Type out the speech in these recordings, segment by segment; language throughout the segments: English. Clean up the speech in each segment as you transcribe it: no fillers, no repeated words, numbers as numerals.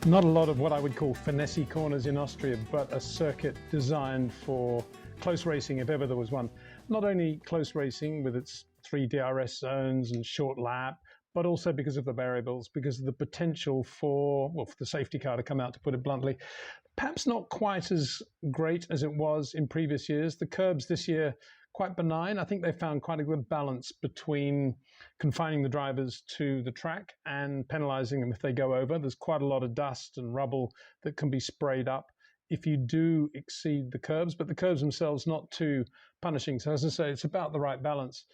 Not a lot of what I would call finessey corners in Austria, but a circuit designed for close racing if ever there was one. Not only close racing with its 3 DRS zones and short lap, but also because of the variables, because of the potential for, well, for the safety car to come out, to put it bluntly. Perhaps not quite as great as it was in previous years. The curbs this year, quite benign. I think they found quite a good balance between confining the drivers to the track and penalising them if they go over. There's quite a lot of dust and rubble that can be sprayed up if you do exceed the curbs, but the curbs themselves not too punishing. So as I say, it's about the right balance.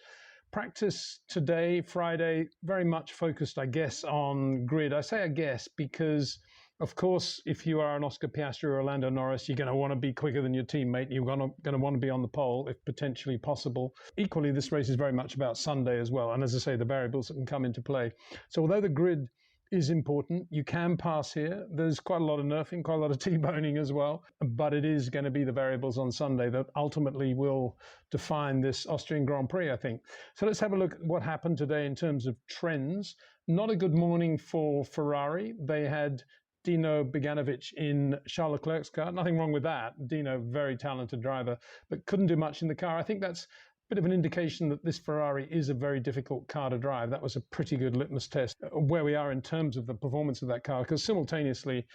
Practice today, Friday, very much focused, I guess, on grid. I say I guess because, of course, if you are an Oscar Piastri or a Lando Norris, you're going to want to be quicker than your teammate. You're going to want to be on the pole if potentially possible. Equally, this race is very much about Sunday as well. And as I say, the variables that can come into play. So although the grid is important, you can pass here. There's quite a lot of nerfing, quite a lot of T-boning as well, but it is going to be the variables on Sunday that ultimately will define this Austrian Grand Prix, I think. So let's have a look at what happened today in terms of trends. Not a good morning for Ferrari. They had Dino Beganovic in Charles Leclerc's car. Nothing wrong with that. Dino, very talented driver, but couldn't do much in the car. I think that's bit of an indication that this Ferrari is a very difficult car to drive. That was a pretty good litmus test where we are in terms of the performance of that car, because simultaneously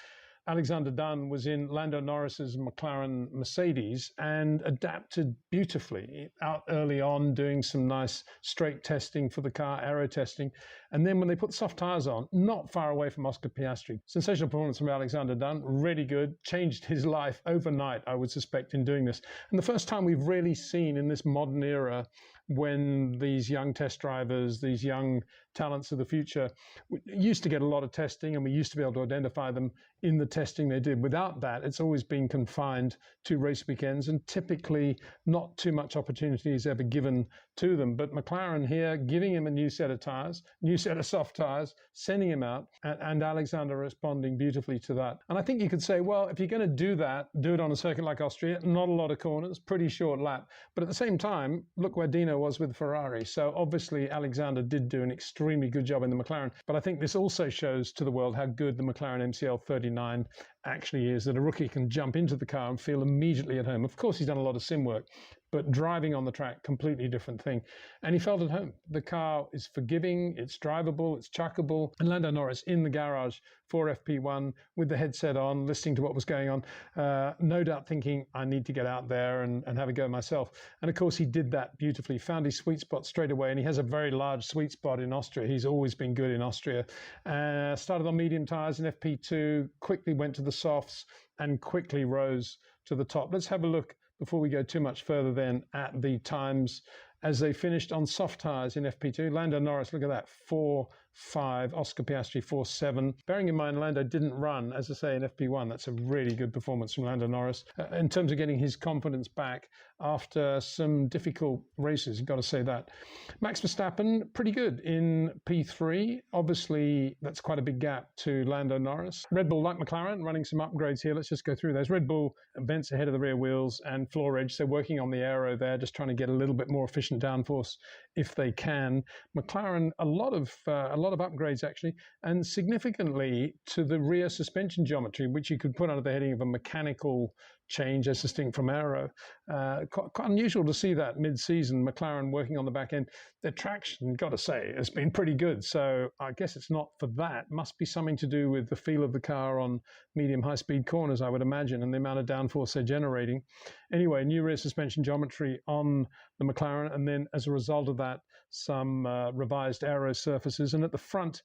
Alexander Dunne was in Lando Norris's McLaren-Mercedes and adapted beautifully out early on, doing some nice straight testing for the car, aero testing. And then when they put soft tyres on, not far away from Oscar Piastri. Sensational performance from Alexander Dunne, really good, changed his life overnight, I would suspect, in doing this. And the first time we've really seen in this modern era when these young test drivers, these young talents of the future, we used to get a lot of testing and we used to be able to identify them in the testing they did. Without that, it's always been confined to race weekends and typically not too much opportunity is ever given to them. But McLaren here, giving him a new set of tyres, new set of soft tyres, sending him out, and Alexander responding beautifully to that. And I think you could say, well, if you're going to do that, do it on a circuit like Austria, not a lot of corners, pretty short lap. But at the same time, look where Dino was with Ferrari. So obviously Alexander did do an extremely good job in the McLaren. But I think this also shows to the world how good the McLaren MCL 39 actually is, that a rookie can jump into the car and feel immediately at home. Of course, he's done a lot of sim work, but driving on the track, completely different thing. And he felt at home. The car is forgiving, it's drivable, it's chuckable. And Lando Norris in the garage for FP1 with the headset on, listening to what was going on, no doubt thinking, I need to get out there and have a go myself. And of course, he did that beautifully, found his sweet spot straight away. And he has a very large sweet spot in Austria. He's always been good in Austria. Started on medium tyres in FP2, quickly went to the softs and quickly rose to the top. Let's have a look before we go too much further then at the times as they finished on soft tyres in FP2. Lando Norris, look at that, 4.5, Oscar Piastri 4.7. Bearing in mind, Lando didn't run, as I say, in FP1. That's a really good performance from Lando Norris in terms of getting his confidence back after some difficult races, you've got to say that. Max Verstappen, pretty good in P3. Obviously, that's quite a big gap to Lando Norris. Red Bull, like McLaren, running some upgrades here. Let's just go through those. Red Bull vents ahead of the rear wheels and floor edge. So working on the aero there, just trying to get a little bit more efficient downforce if they can. McLaren, a lot of upgrades actually, and significantly to the rear suspension geometry, which you could put under the heading of a mechanical change as distinct from aero. Quite unusual to see that mid-season, McLaren working on the back end. Their traction, got to say, has been pretty good. So I guess it's not for that. Must be something to do with the feel of the car on medium high-speed corners, I would imagine, and the amount of downforce they're generating. Anyway, new rear suspension geometry on the McLaren, and then as a result of that, some revised aero surfaces. And at the front,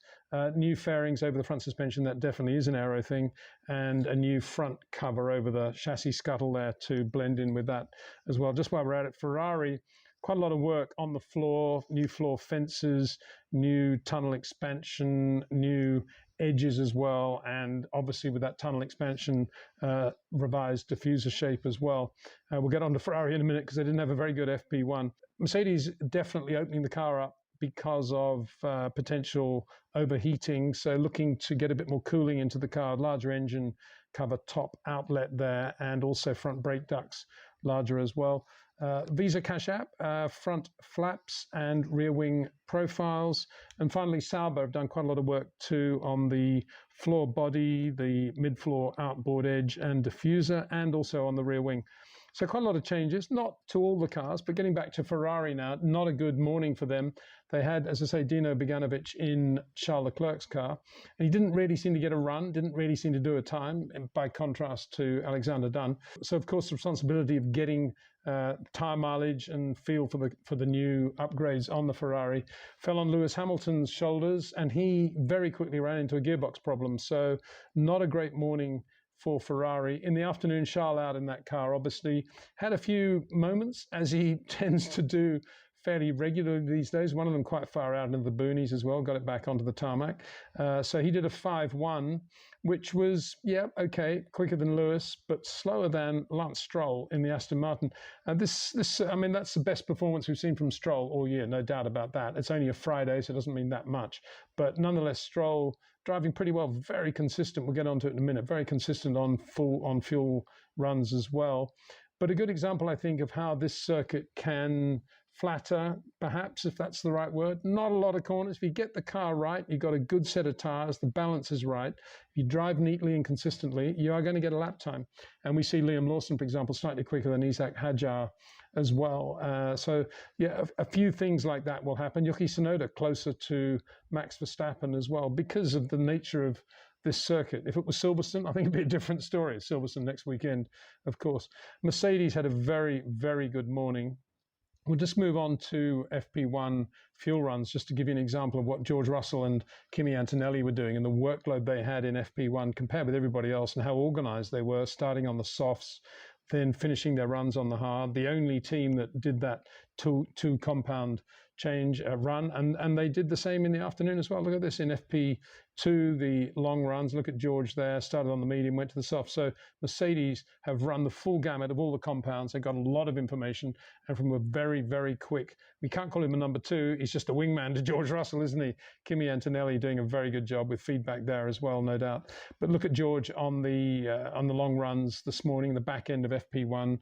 new fairings over the front suspension. That definitely is an aero thing, and a new front cover over the chassis scuttle there to blend in with that as well. Just while we're at it, Ferrari, quite a lot of work on the floor, new floor fences, new tunnel expansion, new edges as well, and obviously with that tunnel expansion, revised diffuser shape as well. We'll get on to Ferrari in a minute because they didn't have a very good FP1. Mercedes definitely opening the car up because of potential overheating, so looking to get a bit more cooling into the car, larger engine cover top outlet there, and also front brake ducts larger as well. Visa Cash App, front flaps and rear wing profiles. And finally, Sauber have done quite a lot of work too on the floor body, the mid-floor outboard edge and diffuser, and also on the rear wing. So quite a lot of changes, not to all the cars, but getting back to Ferrari now, not a good morning for them. They had, as I say, Dino Beganovic in Charles Leclerc's car, and he didn't really seem to get a run, didn't really seem to do a time, by contrast to Alexander Dunne. So, of course, the responsibility of getting tyre mileage and feel for the new upgrades on the Ferrari fell on Lewis Hamilton's shoulders, and he very quickly ran into a gearbox problem. So not a great morning for Ferrari. In the afternoon, Charles out in that car, obviously, had a few moments, as he tends to do fairly regularly these days. One of them quite far out into the boonies as well, got it back onto the tarmac. So he did a 5-1, which was, yeah, okay, quicker than Lewis, but slower than Lance Stroll in the Aston Martin. I mean, that's the best performance we've seen from Stroll all year, no doubt about that. It's only a Friday, so it doesn't mean that much. But nonetheless, Stroll driving pretty well, very consistent. We'll get onto it in a minute. Very consistent on fuel runs as well. But a good example, I think, of how this circuit can flatter, perhaps, if that's the right word. Not a lot of corners. If you get the car right, you've got a good set of tyres, the balance is right. If you drive neatly and consistently, you are going to get a lap time. And we see Liam Lawson, for example, slightly quicker than Isaac Hadjar as well. So, yeah, a few things like that will happen. Yuki Tsunoda closer to Max Verstappen as well because of the nature of this circuit. If it was Silverstone, I think it'd be a different story. Silverstone next weekend, of course. Mercedes had a very, very good morning. We'll just move on to FP1 fuel runs, just to give you an example of what George Russell and Kimi Antonelli were doing and the workload they had in FP1 compared with everybody else and how organized they were, starting on the softs, then finishing their runs on the hard. The only team that did that two compound change run, and they did the same in the afternoon as well. Look at this in FP2, the long runs. Look at George there, started on the medium, went to the soft. So Mercedes have run the full gamut of all the compounds. They've got a lot of information, and from a very, very quick, we can't call him a number two, he's just a wingman to George Russell, isn't he? Kimi Antonelli doing a very good job with feedback there as well, no doubt. But look at George on the long runs this morning, the back end of FP1.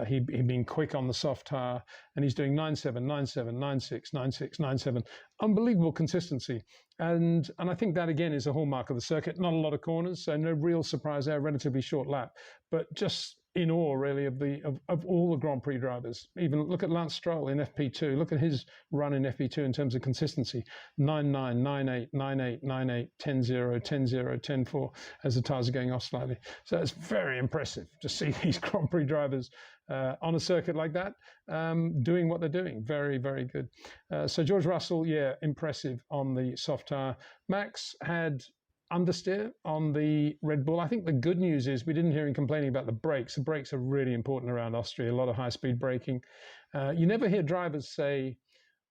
He'd been quick on the soft tire, and he's doing 9.7, 9.7, 9.6, 9.6, 9.7. Unbelievable consistency. And I think that, again, is a hallmark of the circuit. Not a lot of corners, so no real surprise there, relatively short lap. But just in awe, really, of all the Grand Prix drivers. Even look at Lance Stroll in FP2. Look at his run in FP2 in terms of consistency. 9.9, 9.8, 9.8, 9.8, 10.0, 10.0, 10.4 as the tyres are going off slightly. So it's very impressive to see these Grand Prix drivers on a circuit like that, doing what they're doing. Very, very good. So George Russell, yeah, impressive on the soft tyre. Max had understeer on the Red Bull. I think the good news is we didn't hear him complaining about the brakes. The brakes are really important around Austria, a lot of high-speed braking. You never hear drivers say,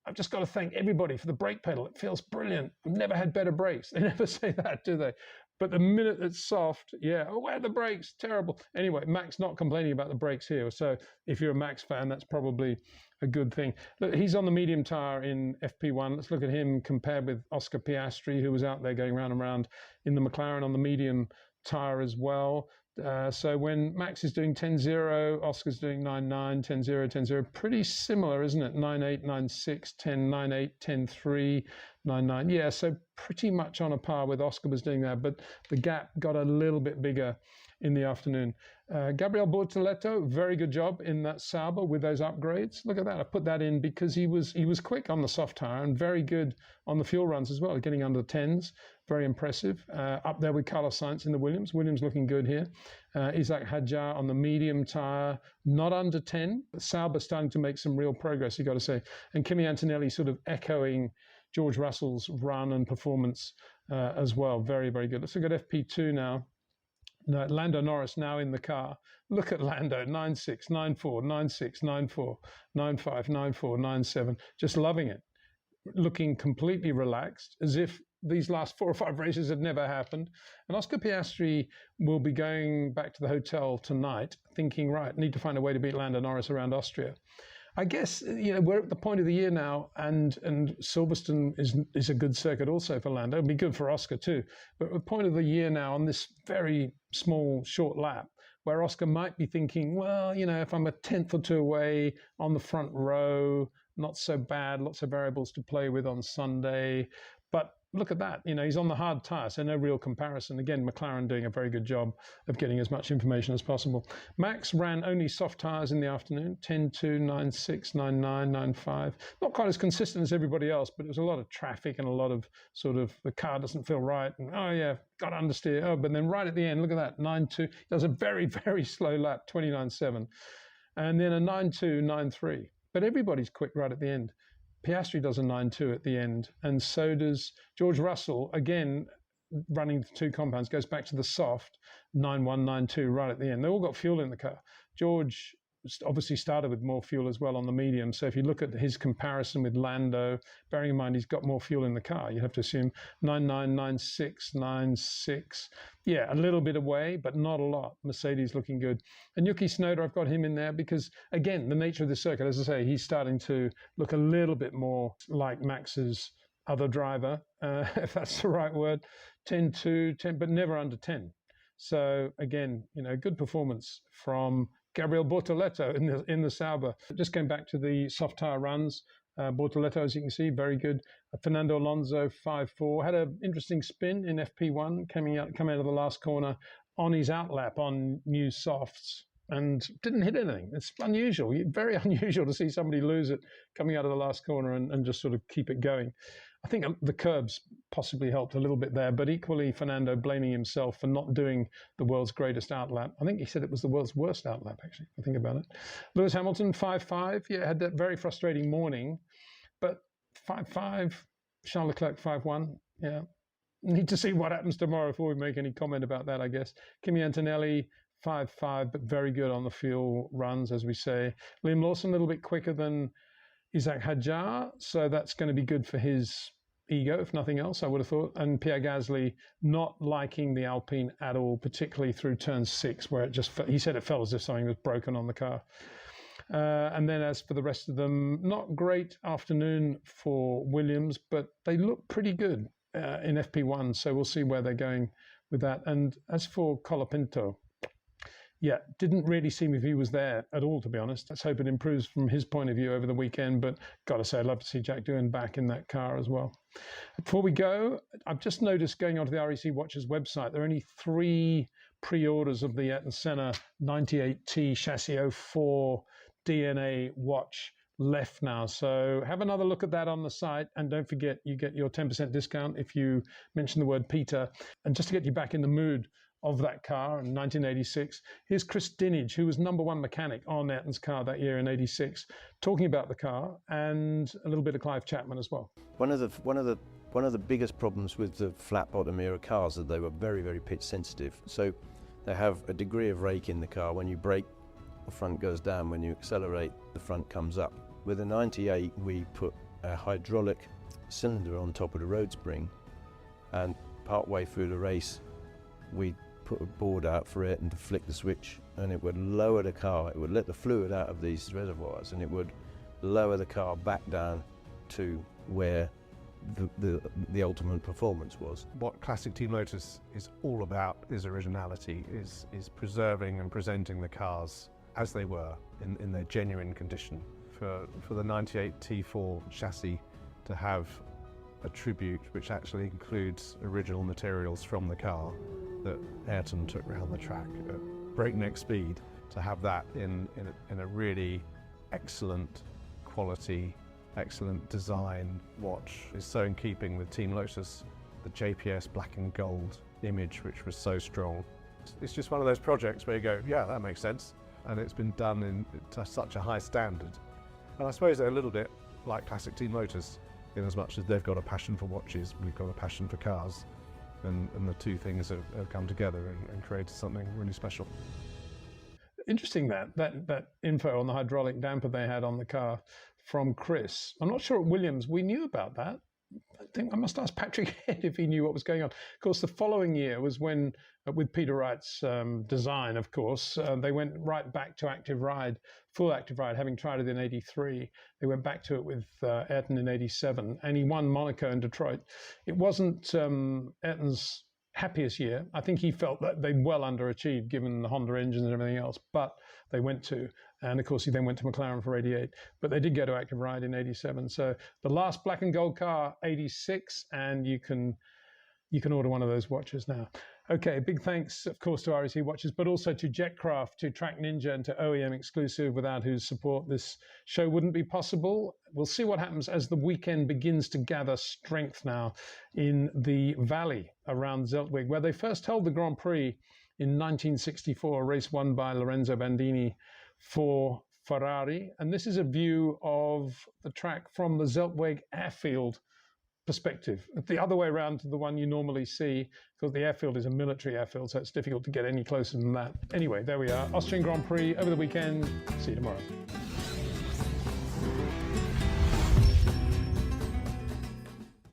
I've just got to thank everybody for the brake pedal. It feels brilliant. I've never had better brakes. They never say that, do they? But the minute it's soft, yeah, oh, where are the brakes? Terrible. Anyway, Max not complaining about the brakes here. So if you're a Max fan, that's probably a good thing. Look, he's on the medium tyre in FP1. Let's look at him compared with Oscar Piastri, who was out there going round and round in the McLaren on the medium tyre as well. So when Max is doing 10.0, Oscar's doing 9.9, 10.0, 10.0. Pretty similar, isn't it? 9.8, 9.6, 10, 9.8, 10.3, 9.9. Yeah, so pretty much on a par with Oscar was doing there, but the gap got a little bit bigger in the afternoon. Gabriel Bortoleto, very good job in that Sauber with those upgrades. Look at that. I put that in because he was quick on the soft tyre and very good on the fuel runs as well, getting under the 10s. Very impressive. Up there with Carlos Sainz in the Williams. Williams looking good here. Isaac Hadjar on the medium tyre, not under 10. But Sauber starting to make some real progress, you've got to say. And Kimi Antonelli sort of echoing George Russell's run and performance as well. Very, very good. Let's look at FP2 now. No, Lando Norris now in the car. Look at Lando, 9.6, 9.4, 9.6, 9.4, 9.5, 9.4, 9.7. Just loving it. Looking completely relaxed, as if these last 4 or 5 races had never happened. And Oscar Piastri will be going back to the hotel tonight thinking, right, need to find a way to beat Lando Norris around Austria. I guess, we're at the point of the year now, and Silverstone is a good circuit also for Lando. It'll be good for Oscar too. But at the point of the year now, on this very small, short lap, where Oscar might be thinking, well, if I'm a tenth or two away on the front row, not so bad, lots of variables to play with on Sunday. But look at that, he's on the hard tyre, so no real comparison. Again, McLaren doing a very good job of getting as much information as possible. Max ran only soft tyres in the afternoon, 10.2, 9.6, 9.9, 9.5. Not quite as consistent as everybody else, but it was a lot of traffic and a lot of sort of the car doesn't feel right. And, oh, yeah, got to understeer. Oh, but then right at the end, look at that, 9.2. Does a very, very slow lap, 29.7. And then a 9.2, 9.3. But everybody's quick right at the end. Piastri does a 9.2 at the end, and so does George Russell, again, running the two compounds, goes back to the soft, 9.1, 9.2 right at the end. They all got fuel in the car. George obviously started with more fuel as well on the medium, so if you look at his comparison with Lando, bearing in mind he's got more fuel in the car, you have to assume 9.9, 9.6, 9.6. Yeah, a little bit away, but not a lot. Mercedes looking good. And Yuki Tsunoda, I've got him in there because, again, the nature of the circuit, as I say, he's starting to look a little bit more like Max's other driver, if that's the right word. 10.2, 10, but never under 10. So, again, good performance from Gabriel Bortoleto in the Sauber. Just going back to the soft tyre runs, Bortoleto, as you can see, very good. Fernando Alonso, 5.4. Had an interesting spin in FP1, coming out of the last corner on his outlap on new softs and didn't hit anything. It's unusual, very unusual to see somebody lose it coming out of the last corner and just sort of keep it going. I think the curbs possibly helped a little bit there, but equally Fernando blaming himself for not doing the world's greatest outlap. I think he said it was the world's worst outlap, actually, if I think about it. Lewis Hamilton, 5.5. Yeah, had that very frustrating morning, but 5.5. Charles Leclerc, 5.1. Yeah. Need to see what happens tomorrow before we make any comment about that, I guess. Kimi Antonelli, 5.5, but very good on the fuel runs, as we say. Liam Lawson, a little bit quicker than Isaac Hadjar, so that's going to be good for his ego, if nothing else, I would have thought. And Pierre Gasly not liking the Alpine at all, particularly through turn 6, where he said it felt as if something was broken on the car. And then as for the rest of them, not great afternoon for Williams, but they look pretty good in FP1, so we'll see where they're going with that. And as for Colapinto, yeah, didn't really seem if he was there at all, to be honest. Let's hope it improves from his point of view over the weekend, but got to say, I'd love to see Jack Doohan back in that car as well. Before we go, I've just noticed going onto the REC Watchers website, there are only 3 pre-orders of the Ayrton Senna 98T Chassis 04 DNA watch left now. So have another look at that on the site, and don't forget you get your 10% discount if you mention the word Peter. And just to get you back in the mood of that car in 1986, here's Chris Dinage, who was #1 mechanic on Ayrton's car that year in '86, talking about the car, and a little bit of Clive Chapman as well. One of the biggest problems with the flat bottom era cars is that they were very, very pitch sensitive. So they have a degree of rake in the car. When you brake, the front goes down. When you accelerate, the front comes up. With a 98, we put a hydraulic cylinder on top of the road spring, and part way through the race, we put a board out for it and to flick the switch, and it would lower the car. It would let the fluid out of these reservoirs, and it would lower the car back down to where the ultimate performance was. What Classic Team Lotus is all about is originality, is preserving and presenting the cars as they were in their genuine condition. For the 98 T4 chassis to have a tribute which actually includes original materials from the car that Ayrton took around the track at breakneck speed, to have that in a really excellent quality, excellent design watch is so in keeping with Team Lotus, the JPS black and gold image which was so strong. It's just one of those projects where you go, yeah, that makes sense, and it's been done to such a high standard. And I suppose they're a little bit like Classic Team Lotus, in as much as they've got a passion for watches, we've got a passion for cars, and the two things have come together and created something really special. Interesting that info on the hydraulic damper they had on the car from Chris. I'm not sure at Williams we knew about that. I think I must ask Patrick Head if he knew what was going on. Of course, the following year was when, with Peter Wright's design, of course, they went right back to active ride, full active ride, having tried it in '83. They went back to it with Ayrton in '87, and he won Monaco and Detroit. It wasn't Ayrton's happiest year. I think he felt that they well underachieved given the Honda engines and everything else, but they went to, and of course he then went to McLaren for 88, but they did go to active ride in 87. So the last black and gold car, 86, and you can order one of those watches now. Okay, big thanks, of course, to RAC Watches, but also to Jetcraft, to Track Ninja, and to OEM Exclusive, without whose support this show wouldn't be possible. We'll see what happens as the weekend begins to gather strength now in the valley around Zeltweg, where they first held the Grand Prix in 1964, a race won by Lorenzo Bandini for Ferrari. And this is a view of the track from the Zeltweg airfield perspective, the other way around to the one you normally see, because the airfield is a military airfield, so it's difficult to get any closer than that. Anyway, there we are. Austrian Grand Prix over the weekend. See you tomorrow.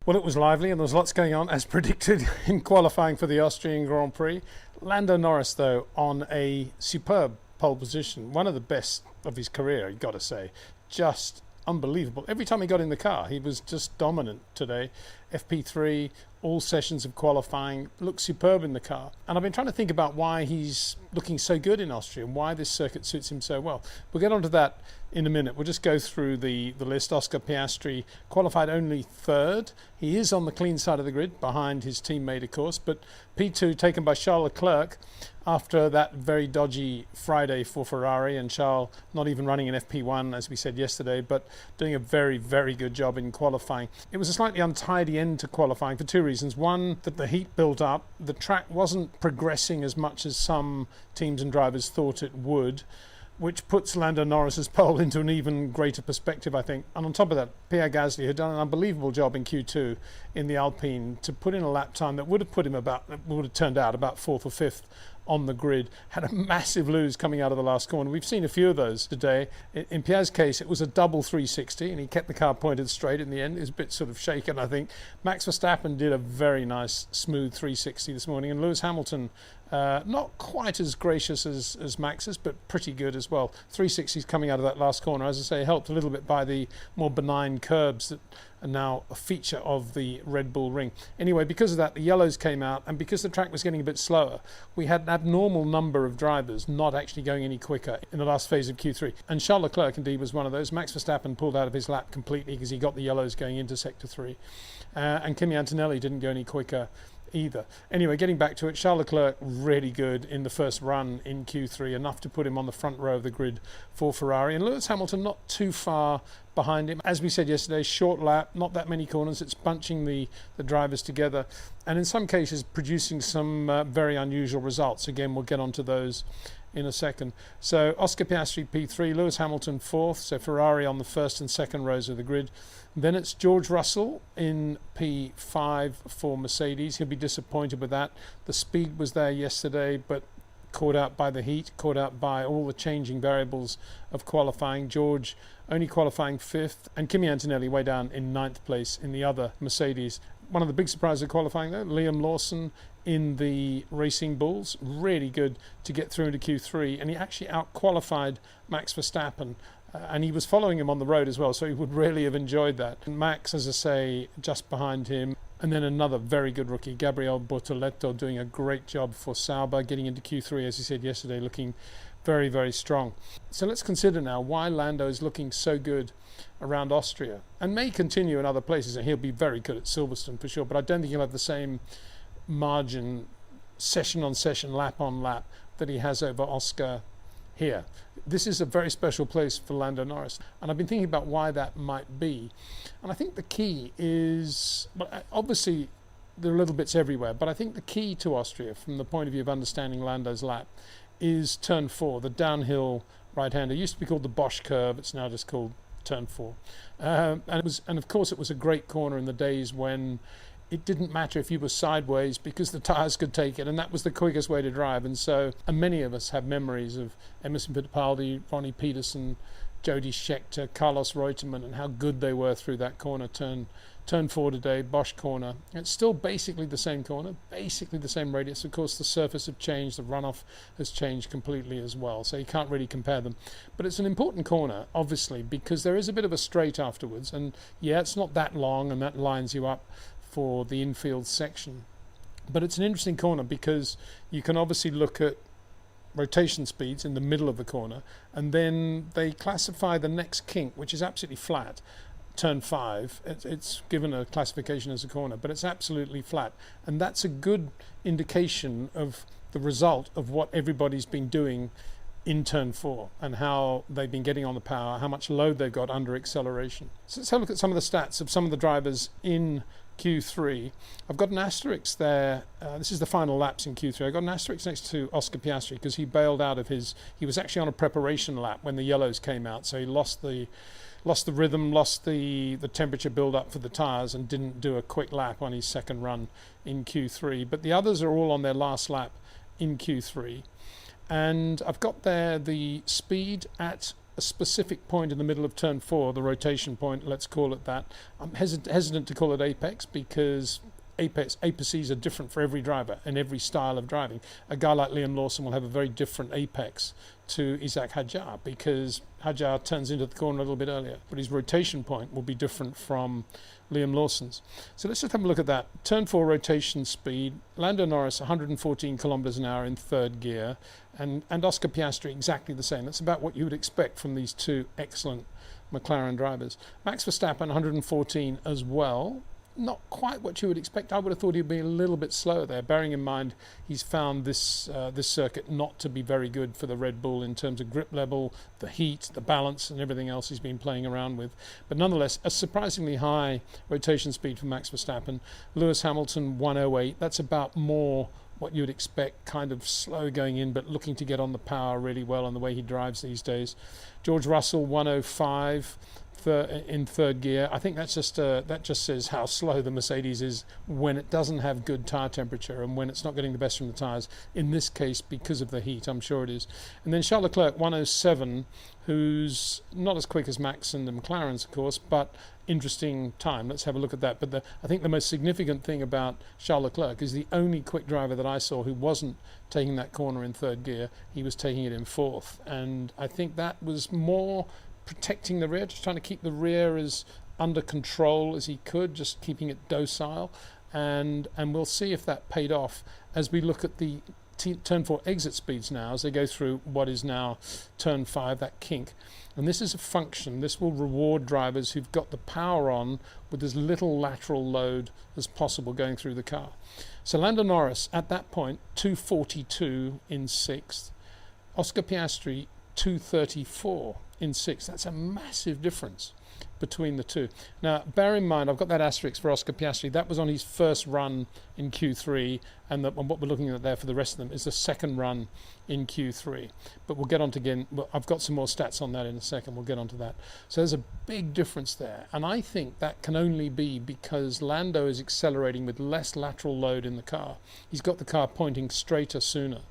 Well, it was lively and there was lots going on, as predicted, in qualifying for the Austrian Grand Prix. Lando Norris, though, on a superb pole position, one of the best of his career, you've got to say. Just unbelievable. Every time he got in the car, he was just dominant today. FP3, all sessions of qualifying, looked superb in the car. And I've been trying to think about why he's looking so good in Austria and why this circuit suits him so well. We'll get onto that in a minute. We'll just go through the list. Oscar Piastri qualified only third. He is on the clean side of the grid, behind his teammate, of course, but P2 taken by Charles Leclerc after that very dodgy Friday for Ferrari, and Charles not even running an FP1, as we said yesterday, but doing a very, very good job in qualifying. It was a slightly untidy end to qualifying for two reasons. One, that the heat built up. The track wasn't progressing as much as some teams and drivers thought it would, which puts Lando Norris's pole into an even greater perspective, I think. And on top of that, Pierre Gasly had done an unbelievable job in Q2 in the Alpine to put in a lap time that would have turned out about fourth or fifth on the grid. Had a massive lose coming out of the last corner. We've seen a few of those today. In Pierre's case, it was a double 360, and he kept the car pointed straight in the end. It was a bit sort of shaken, I think. Max Verstappen did a very nice, smooth 360 this morning, and Lewis Hamilton, not quite as gracious as Max's, but pretty good as well. 360s coming out of that last corner, as I say, helped a little bit by the more benign curbs that are now a feature of the Red Bull Ring. Anyway, because of that, the yellows came out, and because the track was getting a bit slower, we had an abnormal number of drivers not actually going any quicker in the last phase of Q3. And Charles Leclerc, indeed, was one of those. Max Verstappen pulled out of his lap completely because he got the yellows going into Sector 3. And Kimi Antonelli didn't go any quicker either. Anyway, getting back to it, Charles Leclerc really good in the first run in Q3, enough to put him on the front row of the grid for Ferrari. And Lewis Hamilton not too far behind him. As we said yesterday, short lap, not that many corners. It's bunching the drivers together, and in some cases producing some very unusual results. Again, we'll get onto those in a second. So Oscar Piastri P3, Lewis Hamilton fourth, so Ferrari on the first and second rows of the grid. Then it's George Russell in P5 for Mercedes. He'll be disappointed with that. The speed was there yesterday, but caught out by the heat, caught out by all the changing variables of qualifying. George only qualifying fifth, and Kimi Antonelli way down in ninth place in the other Mercedes. One of the big surprises of qualifying, though, Liam Lawson in the Racing Bulls, really good to get through into Q3, and he actually out-qualified Max Verstappen, and he was following him on the road as well, so he would really have enjoyed that. And Max, as I say, just behind him. And then another very good rookie, Gabriel Bortoleto, doing a great job for Sauber, getting into Q3, as he said yesterday, looking very, very strong. So let's consider now why Lando is looking so good around Austria, and may continue in other places, and he'll be very good at Silverstone for sure, but I don't think he'll have the same margin, session on session, lap on lap, that he has over Oscar here. This is a very special place for Lando Norris, and I've been thinking about why that might be. And I think the key is, well, obviously there are little bits everywhere, but I think the key to Austria, from the point of view of understanding Lando's lap, is turn 4, the downhill right-hander. It used to be called the Bosch curve, it's now just called turn 4. And of course it was a great corner in the days when it didn't matter if you were sideways because the tyres could take it, and that was the quickest way to drive. And many of us have memories of Emerson Fittipaldi, Ronnie Peterson, Jody Scheckter, Carlos Reutemann, and how good they were through that corner. Turn 4 today, Bosch corner. It's still basically the same corner, basically the same radius. Of course, the surface have changed, the runoff has changed completely as well, so you can't really compare them. But it's an important corner, obviously, because there is a bit of a straight afterwards, and yeah, it's not that long, and that lines you up for the infield section. But it's an interesting corner because you can obviously look at rotation speeds in the middle of the corner, and then they classify the next kink, which is absolutely flat, turn 5. It's given a classification as a corner, but it's absolutely flat, and that's a good indication of the result of what everybody's been doing in turn 4 and how they've been getting on the power, how much load they've got under acceleration. So let's have a look at some of the stats of some of the drivers in Q3. I've got an asterisk there. This is the final laps in Q3. I've got an asterisk next to Oscar Piastri because he bailed out of he was actually on a preparation lap when the yellows came out, so he lost the rhythm, lost the temperature build up for the tyres, and didn't do a quick lap on his second run in Q3. But the others are all on their last lap in Q3. And I've got there the speed at a specific point in the middle of turn 4, the rotation point, let's call it that. I'm hesitant to call it apex because apexes are different for every driver and every style of driving. A guy like Liam Lawson will have a very different apex to Isaac Hadjar because Hadjar turns into the corner a little bit earlier, but his rotation point will be different from Liam Lawson's. So let's just have a look at that. Turn 4 rotation speed, Lando Norris 114 kilometers an hour in third gear, and Oscar Piastri exactly the same. That's about what you would expect from these two excellent McLaren drivers. Max Verstappen 114 as well. Not quite what you would expect. I would have thought he'd be a little bit slower there, bearing in mind he's found this circuit not to be very good for the Red Bull in terms of grip level, the heat, the balance, and everything else he's been playing around with. But nonetheless, a surprisingly high rotation speed for Max Verstappen. Lewis Hamilton 108. That's about more what you would expect, kind of slow going in, but looking to get on the power really well on the way he drives these days. George Russell 105. In third gear. I think that's that just says how slow the Mercedes is when it doesn't have good tyre temperature and when it's not getting the best from the tyres, in this case because of the heat. I'm sure it is. And then Charles Leclerc 107, who's not as quick as Max and the McLarens, of course, but interesting time. Let's have a look at that. But I think the most significant thing about Charles Leclerc is the only quick driver that I saw who wasn't taking that corner in third gear. He was taking it in fourth, and I think that was more protecting the rear, just trying to keep the rear as under control as he could, just keeping it docile, and we'll see if that paid off as we look at the turn 4 exit speeds now as they go through what is now turn 5, that kink. And this is a function. This will reward drivers who've got the power on with as little lateral load as possible going through the car. So Lando Norris at that point 242 in 6th, Oscar Piastri 234 in 6th. That's a massive difference between the two. Now, bear in mind, I've got that asterisk for Oscar Piastri. That was on his first run in Q3, and what we're looking at there for the rest of them is the second run in Q3. But we'll get on to again. Well, I've got some more stats on that in a second. We'll get on to that. So there's a big difference there, and I think that can only be because Lando is accelerating with less lateral load in the car. He's got the car pointing straighter sooner,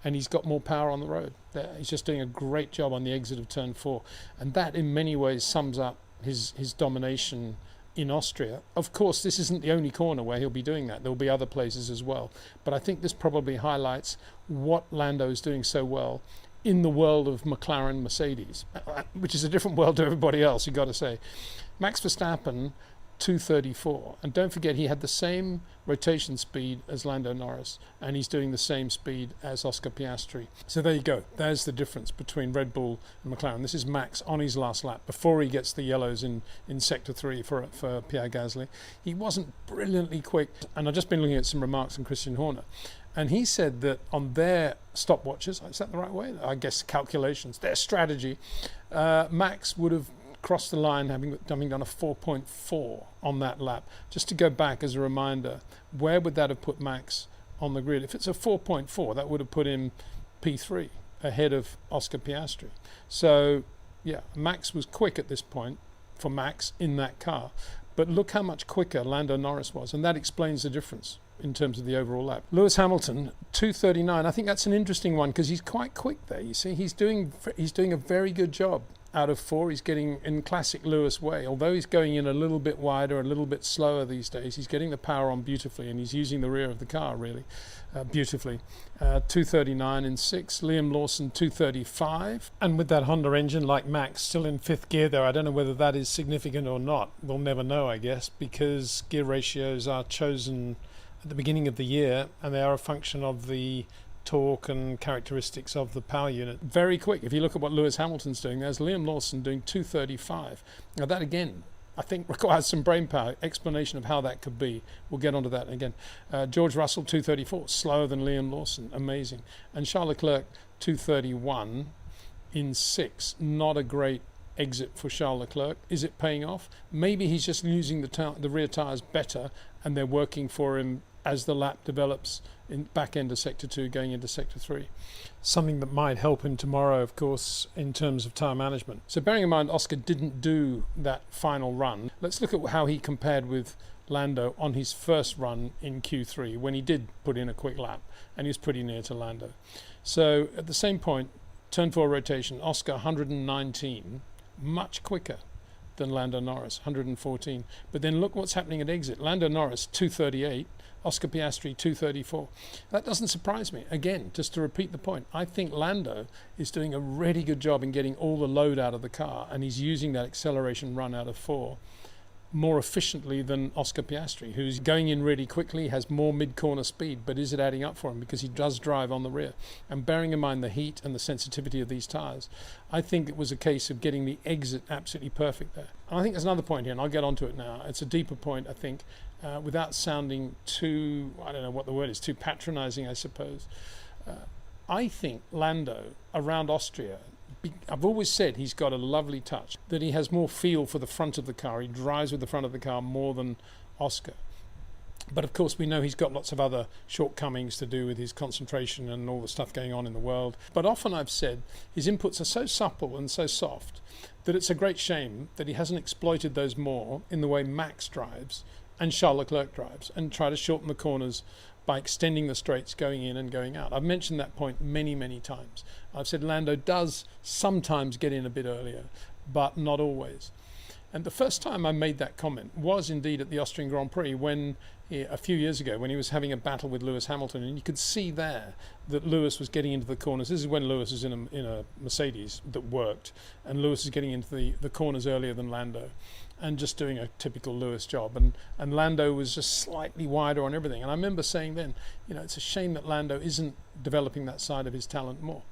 and he's got more power on the road. He's just doing a great job on the exit of turn 4, and that in many ways sums up his domination in Austria. Of course, this isn't the only corner where he'll be doing that. There'll be other places as well. But I think this probably highlights what Lando is doing so well in the world of McLaren-Mercedes, which is a different world to everybody else, you've got to say. Max Verstappen, 234. And don't forget, he had the same rotation speed as Lando Norris, and he's doing the same speed as Oscar Piastri. So there you go. There's the difference between Red Bull and McLaren. This is Max on his last lap before he gets the yellows in Sector 3 for Pierre Gasly. He wasn't brilliantly quick, and I've just been looking at some remarks from Christian Horner, and he said that on their stopwatches, is that the right way? I guess calculations, their strategy, Max would have crossed the line having done a 4.4 on that lap. Just to go back as a reminder, where would that have put Max on the grid? If it's a 4.4, that would have put him P3 ahead of Oscar Piastri. So yeah, Max was quick at this point for Max in that car, but look how much quicker Lando Norris was, and that explains the difference in terms of the overall lap. Lewis Hamilton 239. I think that's an interesting one because he's quite quick there. You see, he's doing a very good job out of 4. He's getting in classic Lewis way. Although he's going in a little bit wider, a little bit slower these days, he's getting the power on beautifully, and he's using the rear of the car really beautifully. 239 in 6. Liam Lawson 235. And with that Honda engine, like Max, still in 5th gear there. I don't know whether that is significant or not. We'll never know, I guess, because gear ratios are chosen at the beginning of the year, and they are a function of the torque and characteristics of the power unit. Very quick. If you look at what Lewis Hamilton's doing, there's Liam Lawson doing 235. Now that again, I think requires some brain power. Explanation of how that could be. We'll get onto that again. George Russell 234, slower than Liam Lawson, amazing. And Charles Leclerc 231 in 6. Not a great exit for Charles Leclerc. Is it paying off? Maybe he's just using the rear tyres better, and they're working for him as the lap develops in back end of sector 2 going into sector 3. Something that might help him tomorrow, of course, in terms of tyre management. So bearing in mind Oscar didn't do that final run, let's look at how he compared with Lando on his first run in Q3 when he did put in a quick lap, and he was pretty near to Lando. So at the same point, turn 4 rotation, Oscar 119, much quicker than Lando Norris, 114. But then look what's happening at exit. Lando Norris 238, Oscar Piastri 234. That doesn't surprise me. Again, just to repeat the point, I think Lando is doing a really good job in getting all the load out of the car, and he's using that acceleration run out of 4 more efficiently than Oscar Piastri, who's going in really quickly, has more mid-corner speed, but is it adding up for him? Because he does drive on the rear. And bearing in mind the heat and the sensitivity of these tyres, I think it was a case of getting the exit absolutely perfect there. And I think there's another point here, and I'll get onto it now. It's a deeper point, I think, without sounding too, I don't know what the word is, too patronising, I suppose. I think Lando, around Austria, I've always said he's got a lovely touch, that he has more feel for the front of the car. He drives with the front of the car more than Oscar. But of course we know he's got lots of other shortcomings to do with his concentration and all the stuff going on in the world. But often I've said his inputs are so supple and so soft that it's a great shame that he hasn't exploited those more in the way Max drives and Charles Leclerc drives, and try to shorten the corners by extending the straights going in and going out. I've mentioned that point many, many times. I've said Lando does sometimes get in a bit earlier, but not always. And the first time I made that comment was indeed at the Austrian Grand Prix when, a few years ago, when he was having a battle with Lewis Hamilton, and you could see there that Lewis was getting into the corners. This is when Lewis was in a Mercedes that worked, and Lewis was getting into the corners earlier than Lando, and just doing a typical Lewis job. And Lando was just slightly wider on everything. And I remember saying then, it's a shame that Lando isn't developing that side of his talent more.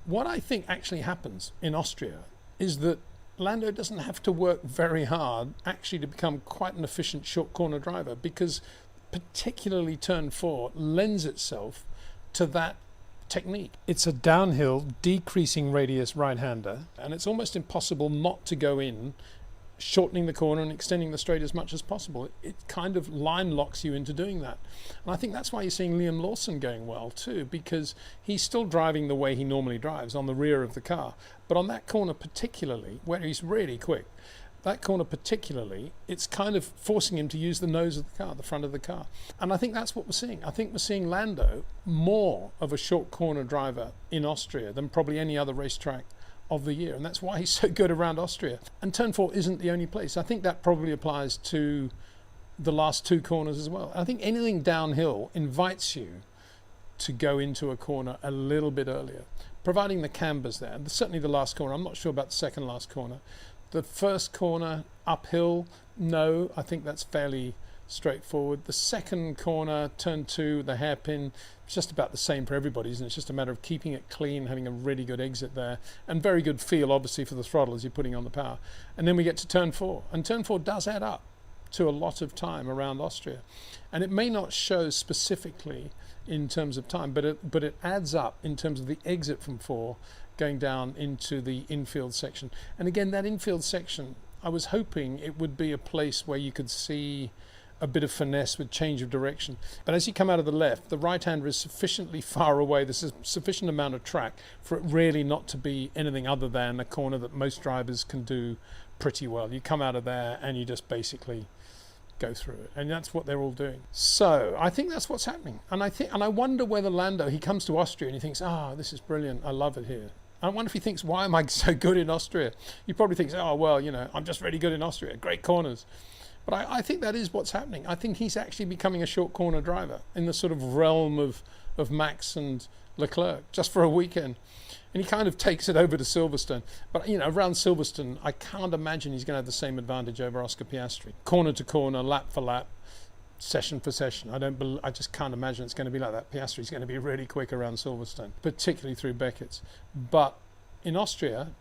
What I think actually happens in Austria is that Lando doesn't have to work very hard actually to become quite an efficient short corner driver, because particularly turn 4 lends itself to that technique. It's a downhill, decreasing radius right-hander, and it's almost impossible not to go in shortening the corner and extending the straight as much as possible. It kind of line locks you into doing that. And I think that's why you're seeing Liam Lawson going well too, because he's still driving the way he normally drives on the rear of the car. But on that corner particularly, where he's really quick, that corner particularly, it's kind of forcing him to use the nose of the car, the front of the car. And I think that's what we're seeing. I think we're seeing Lando more of a short corner driver in Austria than probably any other racetrack of the year, and that's why he's so good around Austria. And turn 4 isn't the only place. I think that probably applies to the last 2 corners as well. I think anything downhill invites you to go into a corner a little bit earlier, providing the camber's there. And certainly the last corner. I'm not sure about the second last corner. The first corner uphill, no, I think that's fairly straightforward. The second corner, turn 2, the hairpin, it's just about the same for everybody, isn't it? It's just a matter of keeping it clean, having a really good exit there, and very good feel, obviously, for the throttle as you're putting on the power. And then we get to turn 4, and turn 4 does add up to a lot of time around Austria. And it may not show specifically in terms of time, but it adds up in terms of the exit from 4 going down into the infield section. And again, that infield section, I was hoping it would be a place where you could see a bit of finesse with change of direction. But as you come out of the left, the right-hander is sufficiently far away, there's a sufficient amount of track for it really not to be anything other than a corner that most drivers can do pretty well. You come out of there and you just basically go through it, and that's what they're all doing. So I think that's what's happening. And I wonder whether Lando, he comes to Austria and he thinks, this is brilliant, I love it here. I wonder if he thinks, why am I so good in Austria? He probably thinks, I'm just really good in Austria, great corners. But I think that is what's happening. I think he's actually becoming a short corner driver in the sort of realm of Max and Leclerc, just for a weekend. And he kind of takes it over to Silverstone. But, around Silverstone, I can't imagine he's going to have the same advantage over Oscar Piastri. Corner to corner, lap for lap, session for session. I just can't imagine it's going to be like that. Piastri's going to be really quick around Silverstone, particularly through Beckett's. But in Austria,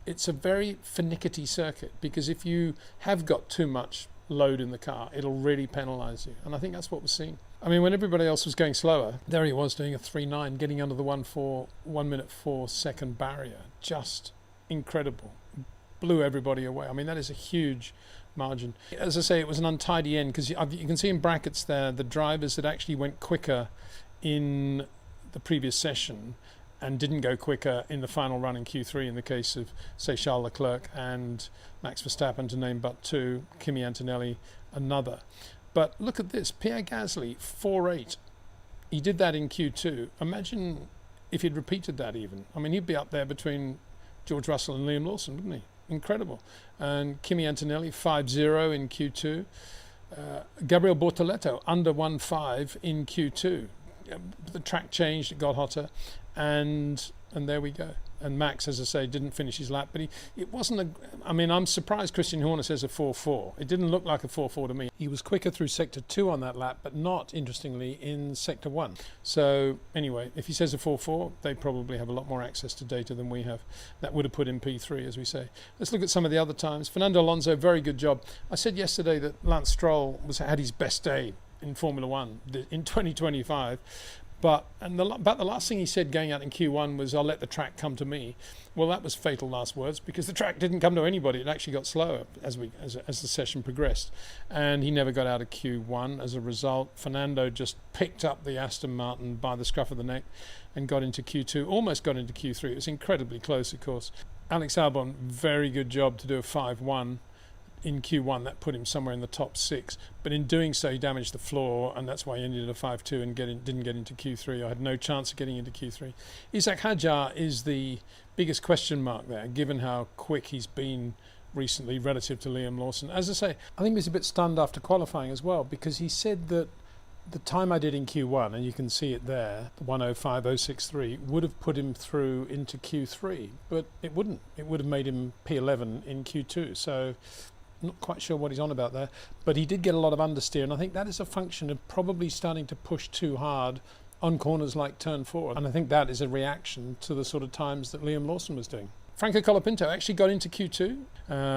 it's a very finicky circuit, because if you have got too much load in the car, it'll really penalise you. And I think that's what we're seeing. I mean, when everybody else was going slower, there he was doing a 3.9, getting under the 1 minute 4 second barrier. Just incredible. Blew everybody away. I mean, that is a huge margin. As I say, it was an untidy end, because you can see in brackets there the drivers that actually went quicker in the previous session and didn't go quicker in the final run in Q3, in the case of, say, Charles Leclerc and Max Verstappen, to name but two, Kimi Antonelli another. But look at this, Pierre Gasly, 4.8. He did that in Q2. Imagine if he'd repeated that even. I mean, he'd be up there between George Russell and Liam Lawson, wouldn't he? Incredible. And Kimi Antonelli, 5.0 in Q2. Gabriel Bortoleto, under 1.5 in Q2. The track changed, it got hotter, and there we go. And Max, as I say, didn't finish his lap, but it wasn't I mean, I'm surprised Christian Horner says a 4.4. It didn't look like a 4.4 to me. He was quicker through Sector 2 on that lap, but not, interestingly, in Sector 1. So, anyway, if he says a 4.4, they probably have a lot more access to data than we have. That would have put in P3, as we say. Let's look at some of the other times. Fernando Alonso, very good job. I said yesterday that Lance Stroll had his best day in Formula 1 in 2025. About the last thing he said going out in Q1 was, "I'll let the track come to me." Well, that was fatal last words, because the track didn't come to anybody. It actually got slower as the session progressed, and he never got out of Q1. As a result, Fernando just picked up the Aston Martin by the scruff of the neck and got into Q2, almost got into Q3. It was incredibly close, of course. Alex Albon, very good job to do a 5.1. In Q1, that put him somewhere in the top 6, but in doing so he damaged the floor, and that's why he ended at a 5.2 and didn't get into Q3. I had no chance of getting into Q3. Isaac Hadjar is the biggest question mark there, given how quick he's been recently relative to Liam Lawson. As I say, I think he was a bit stunned after qualifying as well, because he said that the time I did in Q1, and you can see it there, the 1:05.063, would have put him through into Q3, but it wouldn't. It would have made him P11 in Q2, so not quite sure what he's on about there, but he did get a lot of understeer, and I think that is a function of probably starting to push too hard on corners like turn 4, and I think that is a reaction to the sort of times that Liam Lawson was doing. Franco Colapinto actually got into Q2.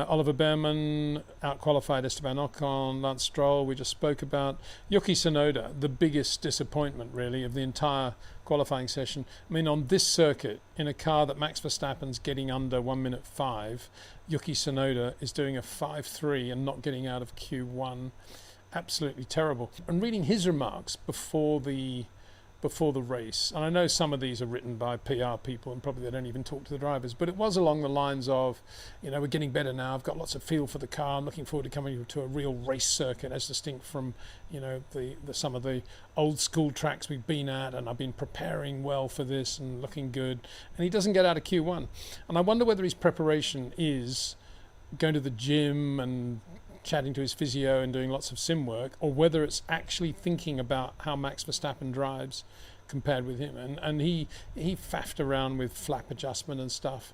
Oliver Behrman out-qualified Esteban Ocon, Lance Stroll, we just spoke about. Yuki Tsunoda, the biggest disappointment, really, of the entire qualifying session. I mean, on this circuit, in a car that Max Verstappen's getting under 1 minute 5, Yuki Tsunoda is doing a 5.3 and not getting out of Q1. Absolutely terrible. And reading his remarks before the race, and I know some of these are written by PR people and probably they don't even talk to the drivers, but it was along the lines of, we're getting better now, I've got lots of feel for the car, I'm looking forward to coming to a real race circuit as distinct from some of the old school tracks we've been at, and I've been preparing well for this and looking good. And he doesn't get out of Q1, and I wonder whether his preparation is going to the gym and chatting to his physio and doing lots of sim work, or whether it's actually thinking about how Max Verstappen drives compared with him. And he faffed around with flap adjustment and stuff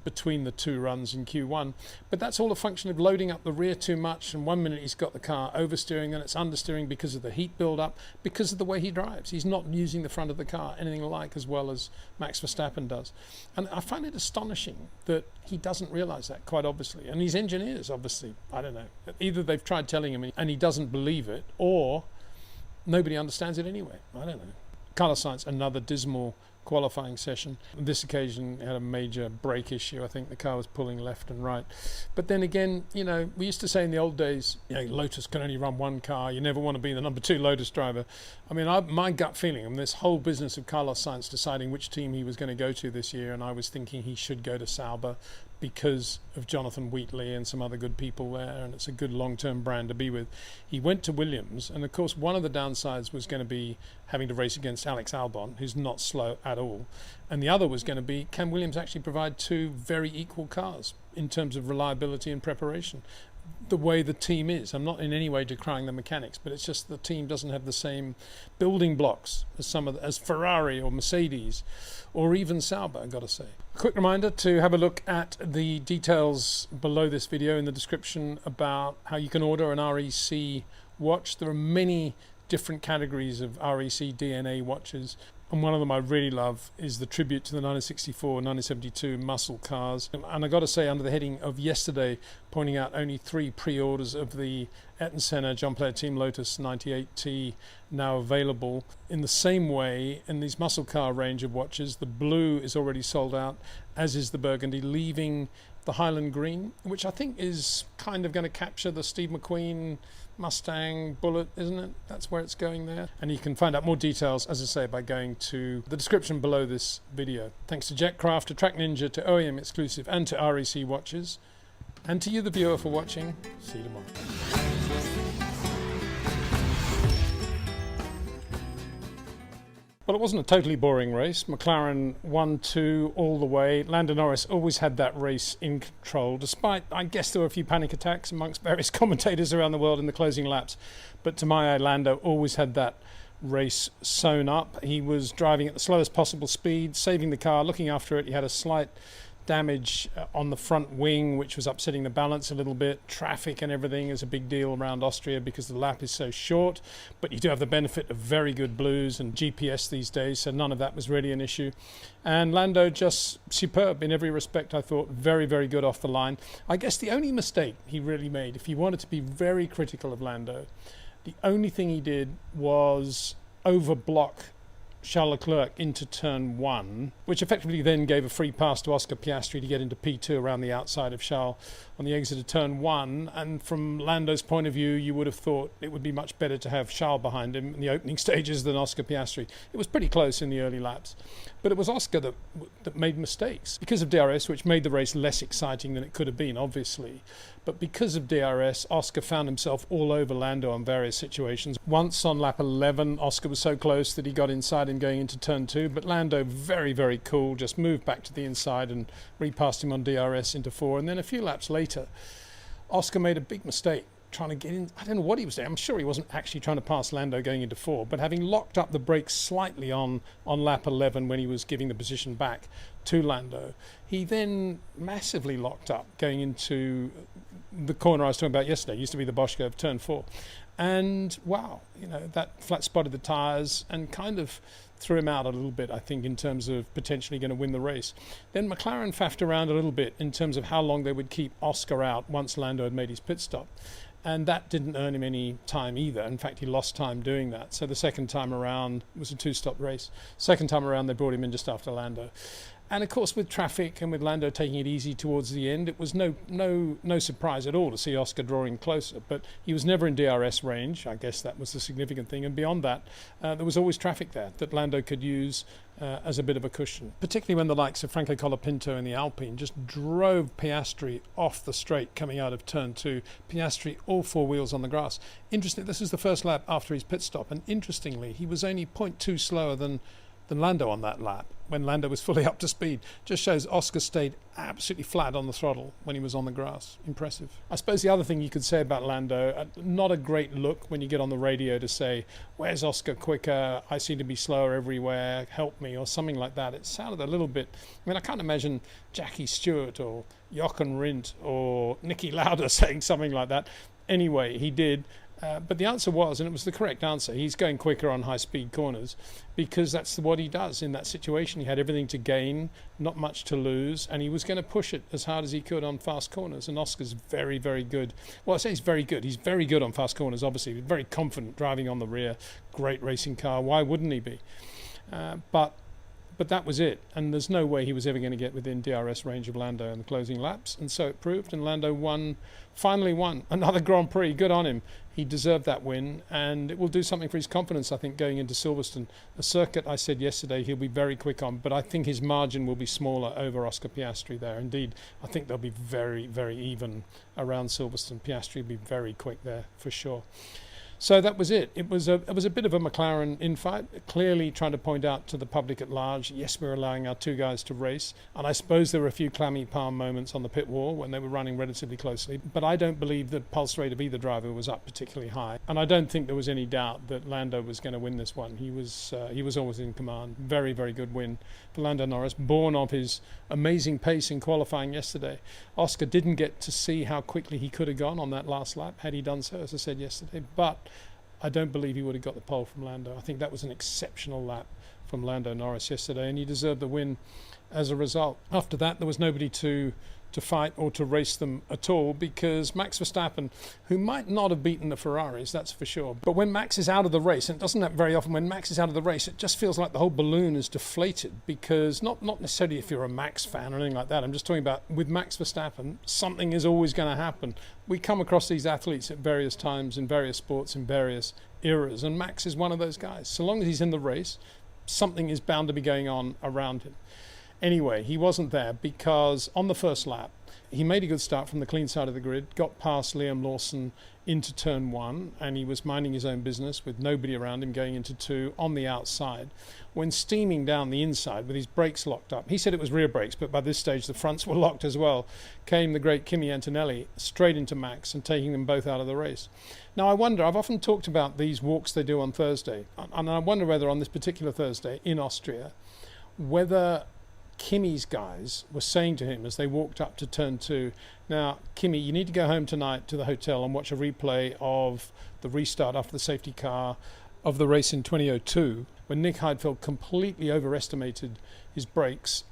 between the two runs in Q1. But that's all a function of loading up the rear too much, and 1 minute he's got the car oversteering and it's understeering because of the heat build-up, because of the way he drives. He's not using the front of the car anything like as well as Max Verstappen does. And I find it astonishing that he doesn't realise that, quite obviously. And his engineers, obviously, I don't know, either they've tried telling him and he doesn't believe it, or nobody understands it anyway. I don't know. Carlos Sainz, another dismal qualifying session. On this occasion, had a major brake issue. I think the car was pulling left and right. But then again, we used to say in the old days, Lotus can only run one car. You never want to be the number 2 Lotus driver. I mean, my gut feeling on this whole business of Carlos Sainz deciding which team he was going to go to this year, and I was thinking he should go to Sauber because of Jonathan Wheatley and some other good people there, and it's a good long-term brand to be with. He went to Williams, and of course one of the downsides was going to be having to race against Alex Albon, who's not slow at all, and the other was going to be, can Williams actually provide 2 very equal cars in terms of reliability and preparation? The way the team is, I'm not in any way decrying the mechanics, but it's just the team doesn't have the same building blocks as Ferrari or Mercedes or even Sauber, I've got to say. A quick reminder to have a look at the details below this video in the description about how you can order an REC watch. There are many different categories of REC DNA watches, and one of them I really love is the tribute to the 1964 and 1972 muscle cars. And I got to say, under the heading of yesterday, pointing out only 3 pre-orders of the Ayrton Senna John Player Team Lotus 98T now available. In the same way, in these muscle car range of watches, the blue is already sold out, as is the burgundy, leaving the Highland green, which I think is kind of going to capture the Steve McQueen Mustang Bullet, isn't it? That's where it's going there. And you can find out more details, as I say, by going to the description below this video. Thanks to Jetcraft, to Track Ninja, to OEM Exclusive, and to REC Watches. And to you, the viewer, for watching. See you tomorrow. Well, it wasn't a totally boring race. McLaren 1-2 all the way. Lando Norris always had that race in control, despite, I guess, there were a few panic attacks amongst various commentators around the world in the closing laps. But to my eye, Lando always had that race sewn up. He was driving at the slowest possible speed, saving the car, looking after it. He had a slight damage on the front wing, which was upsetting the balance a little bit. Traffic and everything is a big deal around Austria because the lap is so short, but you do have the benefit of very good blues and GPS these days, so none of that was really an issue. And Lando just superb in every respect, I thought. Very, very good off the line. I guess the only mistake he really made, if you wanted to be very critical of Lando, the only thing he did was overblock Charles Leclerc into turn 1, which effectively then gave a free pass to Oscar Piastri to get into P2 around the outside of Charles on the exit of turn 1. And from Lando's point of view, you would have thought it would be much better to have Charles behind him in the opening stages than Oscar Piastri. It was pretty close in the early laps, but it was Oscar that made mistakes because of DRS, which made the race less exciting than it could have been, obviously. But because of DRS, Oscar found himself all over Lando on various situations. Once on lap 11, Oscar was so close that he got inside him going into turn 2, but Lando, very, very cool, just moved back to the inside and repassed him on DRS into 4. And then a few laps later, Oscar made a big mistake trying to get in. I don't know what he was doing. I'm sure he wasn't actually trying to pass Lando going into 4, but having locked up the brakes slightly on lap 11 when he was giving the position back to Lando, he then massively locked up going into the corner I was talking about yesterday. It used to be the Bosch of turn 4. And wow, that flat spotted the tyres and kind of threw him out a little bit, I think, in terms of potentially going to win the race. Then McLaren faffed around a little bit in terms of how long they would keep Oscar out once Lando had made his pit stop. And that didn't earn him any time either. In fact, he lost time doing that. So the second time around, it was a 2-stop race. Second time around, they brought him in just after Lando. And of course, with traffic and with Lando taking it easy towards the end, it was no surprise at all to see Oscar drawing closer. But he was never in DRS range. I guess that was the significant thing. And beyond that, there was always traffic there that Lando could use as a bit of a cushion, particularly when the likes of Franco Colapinto in the Alpine just drove Piastri off the straight coming out of turn 2. Piastri all 4 wheels on the grass. Interesting, this is the first lap after his pit stop, and interestingly, he was only 0.2 slower than Lando on that lap when Lando was fully up to speed. Just shows Oscar stayed absolutely flat on the throttle when he was on the grass. Impressive. I suppose the other thing you could say about Lando, not a great look when you get on the radio to say, where's Oscar quicker? I seem to be slower everywhere. Help me, or something like that. It sounded a little bit, I can't imagine Jackie Stewart or Jochen Rindt or Niki Lauda saying something like that. Anyway, he did. But the answer was, and it was the correct answer, he's going quicker on high-speed corners because that's what he does in that situation. He had everything to gain, not much to lose, and he was going to push it as hard as he could on fast corners. And Oscar's very, very good. Well, I say he's very good. He's very good on fast corners, obviously. Very confident driving on the rear. Great racing car. Why wouldn't he be? But that was it, and there's no way he was ever going to get within DRS range of Lando in the closing laps, and so it proved, and Lando finally won another Grand Prix. Good on him. He deserved that win, and it will do something for his confidence, I think, going into Silverstone. A circuit I said yesterday he'll be very quick on, but I think his margin will be smaller over Oscar Piastri there. Indeed, I think they'll be very, very even around Silverstone. Piastri will be very quick there, for sure. So that was it. It was a bit of a McLaren infight, clearly trying to point out to the public at large, yes, we're allowing our two guys to race. And I suppose there were a few clammy palm moments on the pit wall when they were running relatively closely. But I don't believe the pulse rate of either driver was up particularly high. And I don't think there was any doubt that Lando was going to win this one. He was always in command. Very, very good win for Lando Norris, born of his amazing pace in qualifying yesterday. Oscar didn't get to see how quickly he could have gone on that last lap had he done so, as I said yesterday. But I don't believe he would have got the pole from Lando. I think that was an exceptional lap from Lando Norris yesterday, and he deserved the win as a result. After that, there was nobody to fight or to race them at all, because Max Verstappen, who might not have beaten the Ferraris, that's for sure, but when Max is out of the race, and it doesn't happen very often, when Max is out of the race, it just feels like the whole balloon is deflated, because not necessarily if you're a Max fan or anything like that, I'm just talking about with Max Verstappen, something is always going to happen. We come across these athletes at various times in various sports in various eras, and Max is one of those guys. So long as he's in the race, something is bound to be going on around him. Anyway, he wasn't there because on the first lap, he made a good start from the clean side of the grid, got past Liam Lawson into turn one, and he was minding his own business with nobody around him going into two on the outside. When steaming down the inside with his brakes locked up, he said it was rear brakes, but by this stage the fronts were locked as well, came the great Kimi Antonelli straight into Max and taking them both out of the race. Now I wonder, I've often talked about these walks they do on Thursday, and I wonder whether on this particular Thursday in Austria, whether Kimi's guys were saying to him as they walked up to turn two, now Kimi, you need to go home tonight to the hotel and watch a replay of the restart after the safety car of the race in 2002 when Nick Heidfeld completely overestimated his brakes.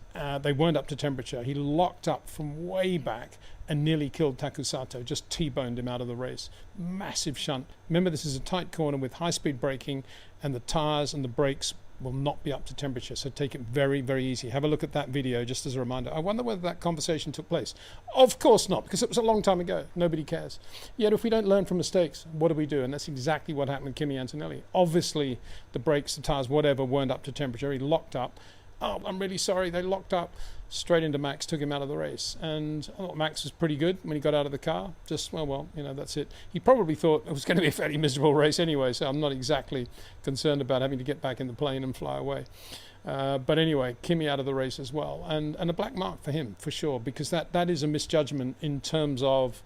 They weren't up to temperature. He locked up from way back and nearly killed Taku Sato, just T-boned him out of the race. Massive shunt. Remember, this is a tight corner with high-speed braking, and the tyres and the brakes will not be up to temperature, so take it very, very easy. Have a look at that video just as a reminder. I wonder whether that conversation took place. Of course not, because it was a long time ago. Nobody cares. Yet if we don't learn from mistakes, what do we do? And that's exactly what happened with Kimi Antonelli. Obviously, the brakes, the tyres, whatever, weren't up to temperature. He locked up. Oh, I'm really sorry, they locked up. Straight into Max, took him out of the race. And I thought Max was pretty good when he got out of the car. Just, well, you know, that's it. He probably thought it was going to be a fairly miserable race anyway, so I'm not exactly concerned about having to get back in the plane and fly away. But anyway, Kimi out of the race as well. And a black mark for him, for sure, because that is a misjudgment in terms of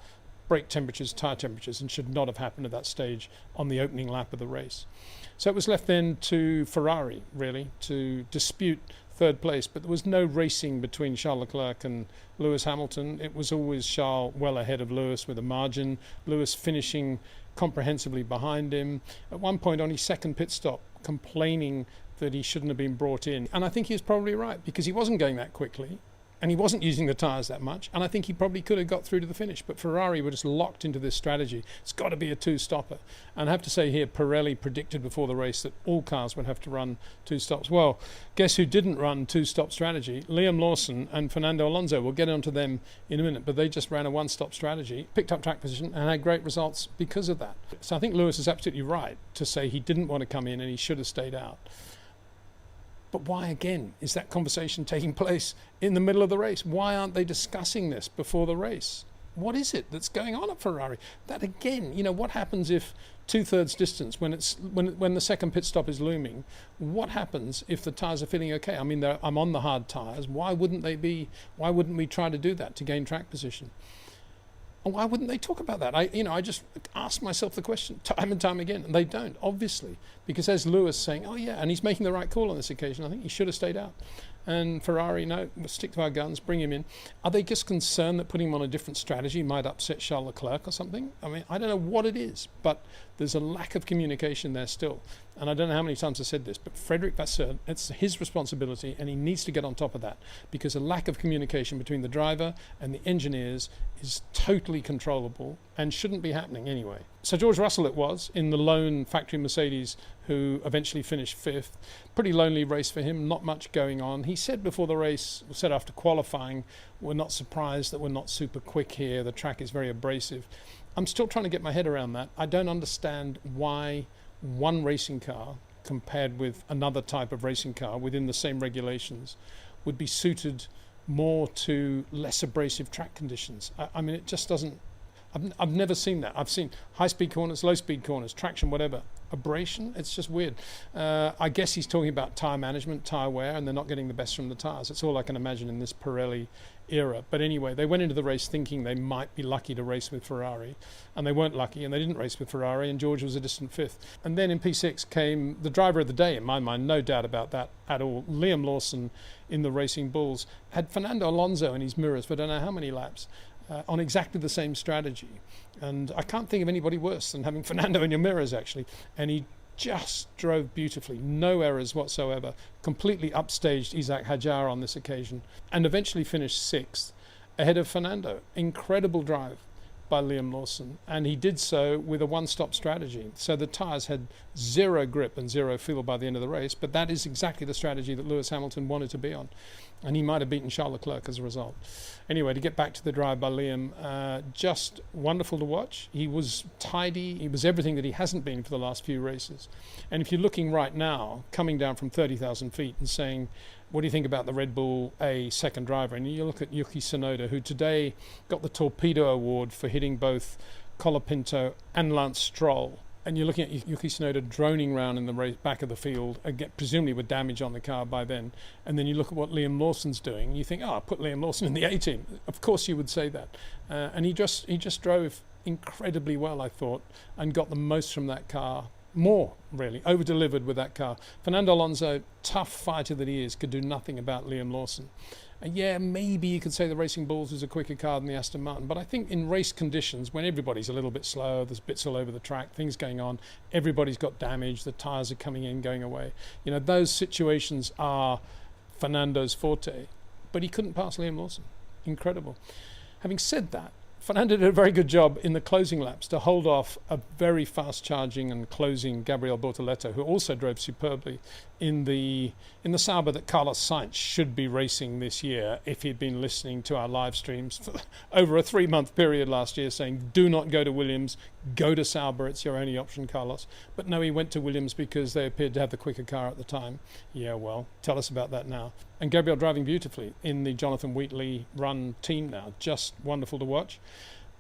brake temperatures, tyre temperatures, and should not have happened at that stage on the opening lap of the race. So it was left then to Ferrari, really, to dispute third place, but there was no racing between Charles Leclerc and Lewis Hamilton. It was always Charles well ahead of Lewis with a margin, Lewis finishing comprehensively behind him. At one point on his second pit stop, complaining that he shouldn't have been brought in. And I think he was probably right, because he wasn't going that quickly and he wasn't using the tyres that much, and I think he probably could have got through to the finish, but Ferrari were just locked into this strategy. It's got to be a two-stopper. And I have to say here, Pirelli predicted before the race that all cars would have to run two stops. Well, guess who didn't run two-stop strategy? Liam Lawson and Fernando Alonso. We'll get onto them in a minute, but they just ran a one-stop strategy, picked up track position, and had great results because of that. So I think Lewis is absolutely right to say he didn't want to come in and he should have stayed out. But why, again, is that conversation taking place in the middle of the race? Why aren't they discussing this before the race? What is it that's going on at Ferrari? That, again, you know, what happens if two-thirds distance, when the second pit stop is looming, what happens if the tyres are feeling okay? I mean, I'm on the hard tyres. Why wouldn't we try to do that to gain track position? And why wouldn't they talk about that? I just ask myself the question time and time again, and they don't, obviously, because there's Lewis saying, oh yeah, and he's making the right call on this occasion. I think he should have stayed out. And Ferrari, no, we'll stick to our guns, bring him in. Are they just concerned that putting him on a different strategy might upset Charles Leclerc or something? I mean, I don't know what it is, but there's a lack of communication there still. And I don't know how many times I said this, but Frédéric Vasseur, it's his responsibility, and he needs to get on top of that, because a lack of communication between the driver and the engineers is totally controllable and shouldn't be happening anyway. So George Russell it was, in the lone factory Mercedes, who eventually finished fifth. Pretty lonely race for him, not much going on. He said before the race, said after qualifying, we're not surprised that we're not super quick here, the track is very abrasive. I'm still trying to get my head around that. I don't understand why one racing car compared with another type of racing car within the same regulations would be suited more to less abrasive track conditions. I mean, it just doesn't, I've never seen that. I've seen high-speed corners, low-speed corners, traction, whatever. Abrasion, it's just weird. I guess he's talking about tyre management, tyre wear, and they're not getting the best from the tyres. That's all I can imagine in this Pirelli era. But anyway, they went into the race thinking they might be lucky to race with Ferrari, and they weren't lucky, and they didn't race with Ferrari, and George was a distant fifth. And then in P6 came the driver of the day, in my mind, no doubt about that at all. Liam Lawson in the Racing Bulls had Fernando Alonso in his mirrors for I don't know how many laps. On exactly the same strategy. And I can't think of anybody worse than having Fernando in your mirrors, actually. And he just drove beautifully, no errors whatsoever, completely upstaged Isaac Hadjar on this occasion, and eventually finished sixth ahead of Fernando. Incredible drive by Liam Lawson, and he did so with a one-stop strategy. So the tyres had zero grip and zero feel by the end of the race, but that is exactly the strategy that Lewis Hamilton wanted to be on, and he might have beaten Charles Leclerc as a result. Anyway, to get back to the drive by Liam, just wonderful to watch. He was tidy, he was everything that he hasn't been for the last few races. And if you're looking right now, coming down from 30,000 feet and saying, what do you think about the Red Bull A second driver? And you look at Yuki Tsunoda, who today got the Torpedo Award for hitting both Colapinto and Lance Stroll. And you're looking at Yuki Tsunoda droning around in the race, back of the field, again, presumably with damage on the car by then. And then you look at what Liam Lawson's doing, and you think, oh, put Liam Lawson in the A team. Of course you would say that. And he just drove incredibly well, I thought, and got the most from that car. More, really, over-delivered with that car. Fernando Alonso, tough fighter that he is, could do nothing about Liam Lawson. And yeah, maybe you could say the Racing Bulls was a quicker car than the Aston Martin, but I think in race conditions, when everybody's a little bit slow, there's bits all over the track, things going on, everybody's got damage, the tyres are coming in, going away. You know, those situations are Fernando's forte, but he couldn't pass Liam Lawson. Incredible. Having said that, Fernando did a very good job in the closing laps to hold off a very fast-charging and closing Gabriel Bortoleto, who also drove superbly in the Sauber that Carlos Sainz should be racing this year if he'd been listening to our live streams for over a 3-month period last year, saying, do not go to Williams, go to Sauber, it's your only option, Carlos. But no, he went to Williams because they appeared to have the quicker car at the time. Yeah, well, tell us about that now. And Gabriel driving beautifully in the Jonathan Wheatley run team now. Just wonderful to watch.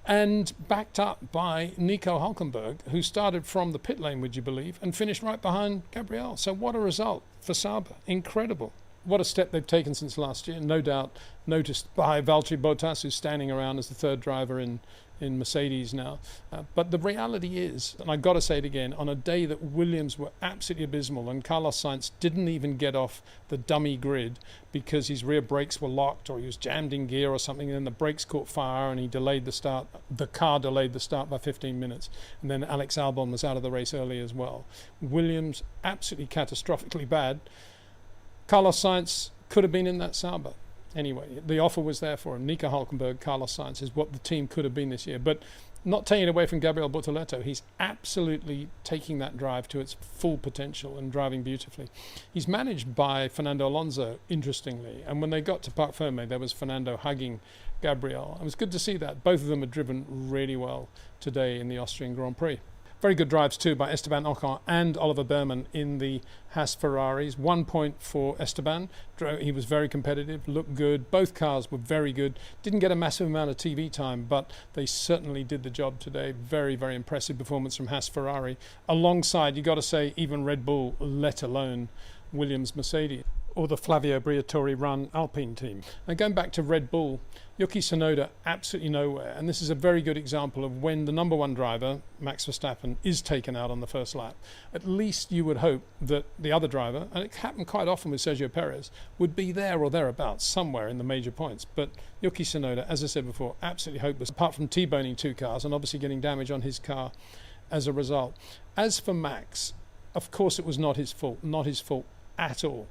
And backed up by Nico Hülkenberg, who started from the pit lane, would you believe, and finished right behind Gabriel. So what a result for Sauber. Incredible. What a step they've taken since last year. No doubt noticed by Valtteri Bottas, who's standing around as the third driver in Mercedes now. But the reality is, and I've got to say it again, on a day that Williams were absolutely abysmal and Carlos Sainz didn't even get off the dummy grid because his rear brakes were locked or he was jammed in gear or something, and then the brakes caught fire and he delayed the start. The car delayed the start by 15 minutes. And then Alex Albon was out of the race early as well. Williams absolutely catastrophically bad. Carlos Sainz could have been in that Sauber. Anyway, the offer was there for him. Nico Hülkenberg, Carlos Sainz is what the team could have been this year. But not taking it away from Gabriel Bortoleto, he's absolutely taking that drive to its full potential and driving beautifully. He's managed by Fernando Alonso, interestingly. And when they got to Parc Fermé, there was Fernando hugging Gabriel. It was good to see that. Both of them had driven really well today in the Austrian Grand Prix. Very good drives too by Esteban Ocon and Oliver Behrmann in the Haas Ferraris. 1 point for Esteban. He was very competitive, looked good. Both cars were very good. Didn't get a massive amount of TV time, but they certainly did the job today. Very, very impressive performance from Haas Ferrari. Alongside, you got to say, even Red Bull, let alone Williams Mercedes, or the Flavio Briatore run Alpine team. Now going back to Red Bull, Yuki Tsunoda absolutely nowhere, and this is a very good example of when the number one driver, Max Verstappen, is taken out on the first lap. At least you would hope that the other driver, and it happened quite often with Sergio Perez, would be there or thereabouts, somewhere in the major points. But Yuki Tsunoda, as I said before, absolutely hopeless, apart from T-boning two cars and obviously getting damage on his car as a result. As for Max, of course it was not his fault at all.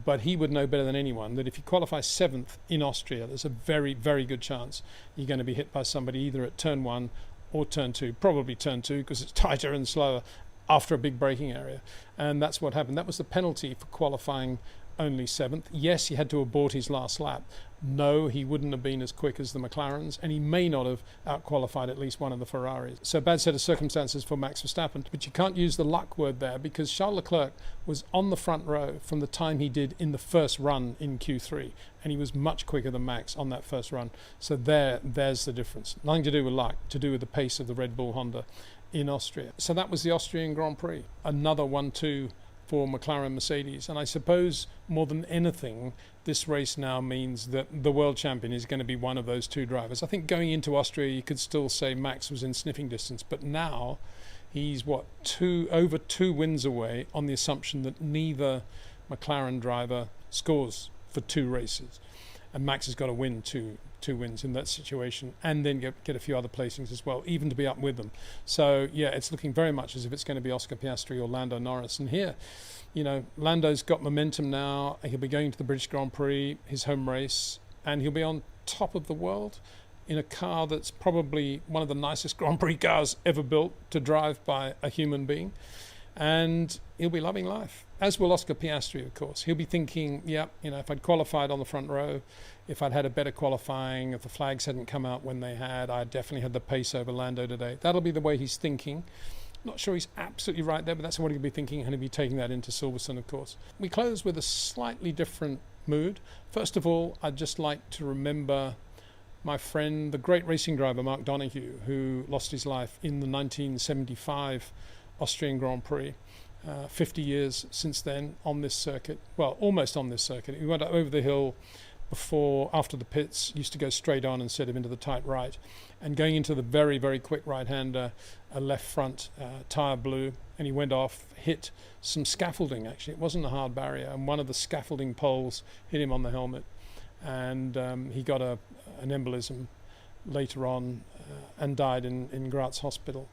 But he would know better than anyone that if you qualify 7th in Austria, there's a very, very good chance you're going to be hit by somebody either at turn 1 or turn 2. Probably turn 2 because it's tighter and slower after a big braking area. And that's what happened. That was the penalty for qualifying only 7th. Yes, he had to abort his last lap. No, he wouldn't have been as quick as the McLarens, and he may not have outqualified at least one of the Ferraris. So bad set of circumstances for Max Verstappen, but you can't use the luck word there, because Charles Leclerc was on the front row from the time he did in the first run in Q3, and he was much quicker than Max on that first run. So there's the difference. Nothing to do with luck, to do with the pace of the Red Bull Honda in Austria. So that was the Austrian Grand Prix. Another 1-2 for McLaren-Mercedes. And I suppose more than anything, this race now means that the world champion is going to be one of those two drivers. I think going into Austria, you could still say Max was in sniffing distance, but now he's over 2 wins away, on the assumption that neither McLaren driver scores for 2 races. And Max has got to win two wins in that situation, and then get a few other placings as well, even to be up with them. So yeah, it's looking very much as if it's going to be Oscar Piastri or Lando Norris. And here, you know, Lando's got momentum now. He'll be going to the British Grand Prix, his home race, and he'll be on top of the world in a car that's probably one of the nicest Grand Prix cars ever built to drive by a human being. And he'll be loving life, as will Oscar Piastri, of course. He'll be thinking, yeah, you know, if I'd qualified on the front row, if I'd had a better qualifying, if the flags hadn't come out when they had, I definitely had the pace over Lando today. That'll be the way he's thinking. Not sure he's absolutely right there, but that's what he'll be thinking, and he'll be taking that into Silverstone, of course. We close with a slightly different mood. First of all, I'd just like to remember my friend, the great racing driver Mark Donoghue, who lost his life in the 1975 Austrian Grand Prix. 50 years since then on this circuit. Well, almost on this circuit. He went over the hill after the pits, used to go straight on instead of into the tight right. And going into the very, very quick right-hander, a left front tyre blew, and he went off, hit some scaffolding actually. It wasn't a hard barrier, and one of the scaffolding poles hit him on the helmet. And he got an embolism later on and died in Graz Hospital.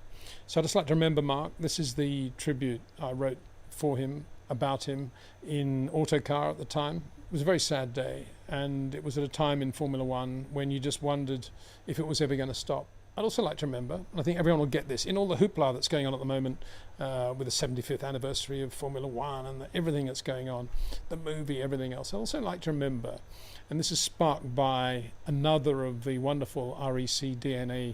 So I'd just like to remember Mark. This is the tribute I wrote for him, about him, in Autocar at the time. It was a very sad day, and it was at a time in Formula One when you just wondered if it was ever going to stop. I'd also like to remember, and I think everyone will get this, in all the hoopla that's going on at the moment with the 75th anniversary of Formula One and everything that's going on, the movie, everything else, I'd also like to remember, and this is sparked by another of the wonderful REC DNA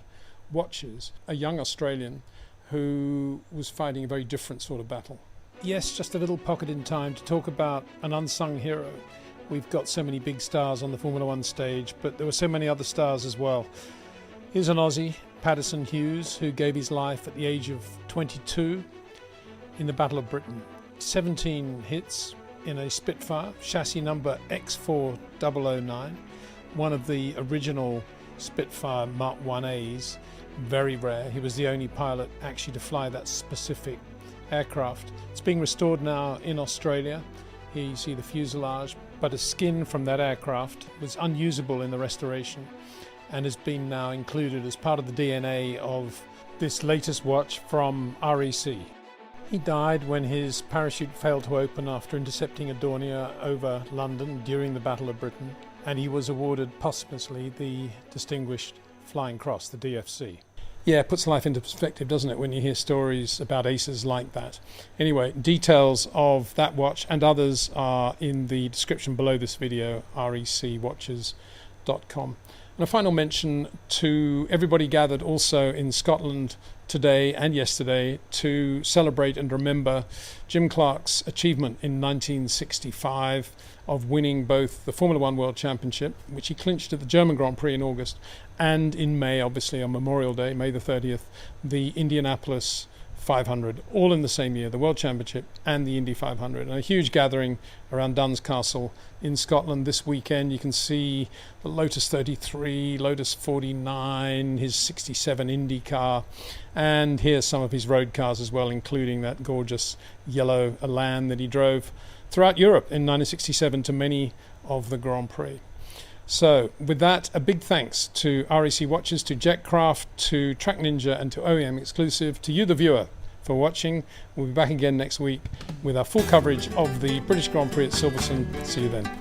watchers, a young Australian who was fighting a very different sort of battle. Yes, just a little pocket in time to talk about an unsung hero. We've got so many big stars on the Formula One stage, but there were so many other stars as well. Here's an Aussie, Patterson Hughes, who gave his life at the age of 22 in the Battle of Britain. 17 hits in a Spitfire, chassis number X4009, one of the original Spitfire Mark 1As, very rare. He was the only pilot actually to fly that specific aircraft. It's being restored now in Australia. Here you see the fuselage, but a skin from that aircraft was unusable in the restoration and has been now included as part of the DNA of this latest watch from REC. He died when his parachute failed to open after intercepting a Dornier over London during the Battle of Britain, and he was awarded posthumously the Distinguished Flying Cross, the DFC. Yeah, it puts life into perspective, doesn't it, when you hear stories about aces like that. Anyway, details of that watch and others are in the description below this video, recwatches.com. And a final mention to everybody gathered also in Scotland today and yesterday to celebrate and remember Jim Clark's achievement in 1965 of winning both the Formula One World Championship, which he clinched at the German Grand Prix in August, and in May, obviously on Memorial Day, May the 30th, the Indianapolis 500, all in the same year, the World Championship and the Indy 500. And a huge gathering around Dunn's Castle in Scotland this weekend. You can see the Lotus 33, Lotus 49, his 67 Indy car, and here's some of his road cars as well, including that gorgeous yellow Elan that he drove throughout Europe in 1967 to many of the Grand Prix. So with that, a big thanks to REC Watches, to Jetcraft, to Track Ninja, and to OEM Exclusive, to you the viewer for watching. We'll be back again next week with our full coverage of the British Grand Prix at Silverstone. See you then.